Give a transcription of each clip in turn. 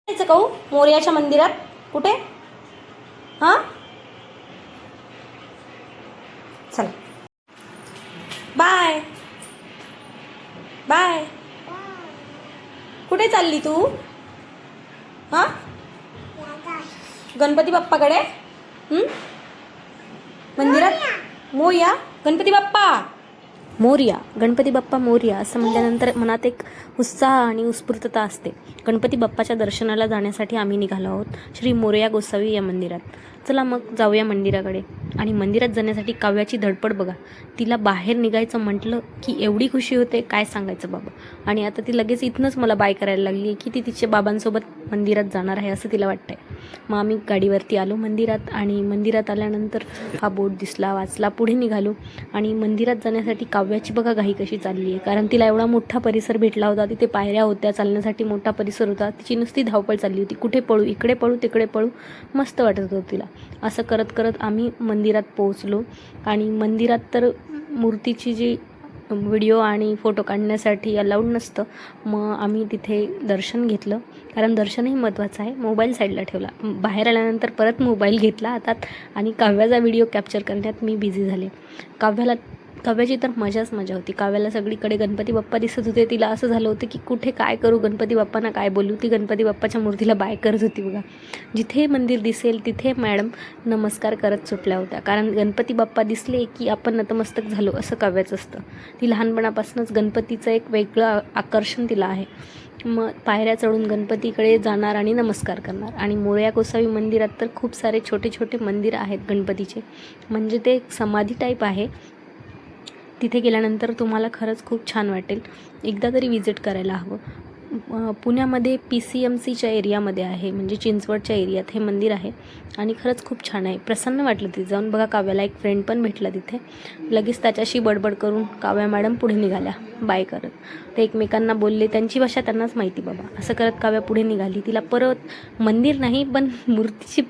जायचं का हो मोरयाच्या मंदिरात? कुठे? हां, चला. Bye bye. कुठे चालली तू? हां, गणपती बाप्पाकडे. मंदिरात. मोरया गणपती बाप्पा मोरया, गणपती बाप्पा मोरया असं म्हटल्यानंतर मनात एक उत्साह आणि उत्स्फूर्तता असते. गणपती बाप्पाच्या दर्शनाला जाण्यासाठी आम्ही निघालो आहोत श्री मोरया गोसावी या मंदिरात. चला मग जाऊया मंदिराकडे. आणि मंदिरात जाण्यासाठी काव्याची धडपड बघा. तिला बाहेर निघायचं म्हटलं की एवढी खुशी होते, काय सांगायचं बाबा. आणि आता ती लगेच इथनंच मला बाय करायला लागली की ती तिच्या बाबांसोबत मंदिरात जाणार आहे असं तिला वाटतंय. मग आम्ही गाडीवरती आलो मंदिरात. आणि मंदिरात आल्यानंतर हा बोर्ड दिसला, वाचला, पुढे निघालो. आणि मंदिरात जाण्यासाठी काव्याची बघा घाई कशी चालली आहे. कारण तिला एवढा मोठा परिसर भेटला होता, तिथे पायऱ्या होत्या, चालण्यासाठी मोठा परिसर होता. तिची नुसती धावपळ चालली होती. कुठे पळू, इकडे पळू, तिकडे पळू, मस्त वाटत होतं तिला. असं करत करत आम्ही मंदिरात पोहोचलो. आणि मंदिरात तर मूर्तीची जी व्हिडिओ आणि फोटो काढण्यासाठी अलाउड नसतं. मग आम्ही तिथे दर्शन घेतलं, कारण दर्शनही महत्त्वाचं आहे. मोबाईल साईडला ठेवला. बाहेर आल्यानंतर परत मोबाईल घेतला हातात आणि काव्याचा व्हिडिओ कॅप्चर करण्यात मी बिझी झाले. काव्याची तर मजाच मजा होती. काव्याला सगळीकडे गणपती बाप्पा दिसत होते. तिला असं झालं होतं की कुठे काय करू, गणपती बाप्पांना काय बोलू. ती गणपती बाप्पाच्या मूर्तीला बाय करत होती बघा. जिथे मंदिर दिसेल तिथे मॅडम नमस्कार करत सुटल्या होत्या. कारण गणपती बाप्पा दिसले की आपण नतमस्तक झालो असं काव्याचं असतं. ती लहानपणापासूनच गणपतीचं एक वेगळं आकर्षण तिला आहे. मग पायऱ्या चढून गणपतीकडे जाणार आणि नमस्कार करणार. आणि मोरया गोसावी मंदिरात तर खूप सारे छोटे छोटे मंदिर आहेत गणपतीचे. म्हणजे ते एक समाधी टाईप आहे. तिथे गेल्यानंतर तुम्हाला खरंच खूप छान वाटेल. एकदा तरी विजिट करायला हवं. पुण्यामध्ये PCMCच्या एरियामध्ये आहे, म्हणजे चिंचवडच्या एरियात हे मंदिर आहे. आणि खरंच खूप छान आहे. प्रसन्न वाटलं तिथे जाऊन बघा. काव्याला एक फ्रेंड पण भेटला तिथे. लगेच त्याच्याशी बडबड करून काव्या मॅडम पुढे निघाल्या बाय करत. ते एकमेकांना बोलले, त्यांची भाषा त्यांनाच माहिती बाबा. असं करत काव्या पुढे निघाली. तिला परत मंदिर नाही पण मूर्तीची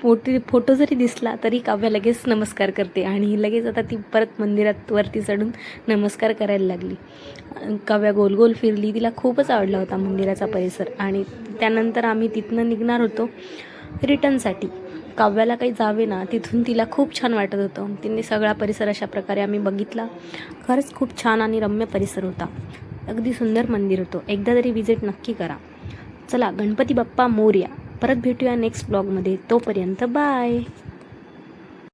फोटो जरी दिसला तरी काव्या लगेच नमस्कार करते. आणि लगेच आता ती परत मंदिरात वरती चढून नमस्कार करायला लागली. काव्या गोल गोल फिरली. तिला खूपच आवडला होता मंदिराचा परिसर. आणि त्यानंतर आम्ही तिथनं निघणार होतो रिटर्नसाठी. काव्याला काही जावे ना, तिथून तिला खूप छान वाटत होतं. तिने सगळा परिसर अशा प्रकारे आम्ही बघितला. खरंच खूप छान आणि रम्य परिसर होता. अगदी सुंदर मंदिर होतं. एकदा तरी विजिट नक्की करा. चला, गणपती बाप्पा मोरया. परत भेटूया नेक्स्ट ब्लॉगमध्ये. तोपर्यंत बाय.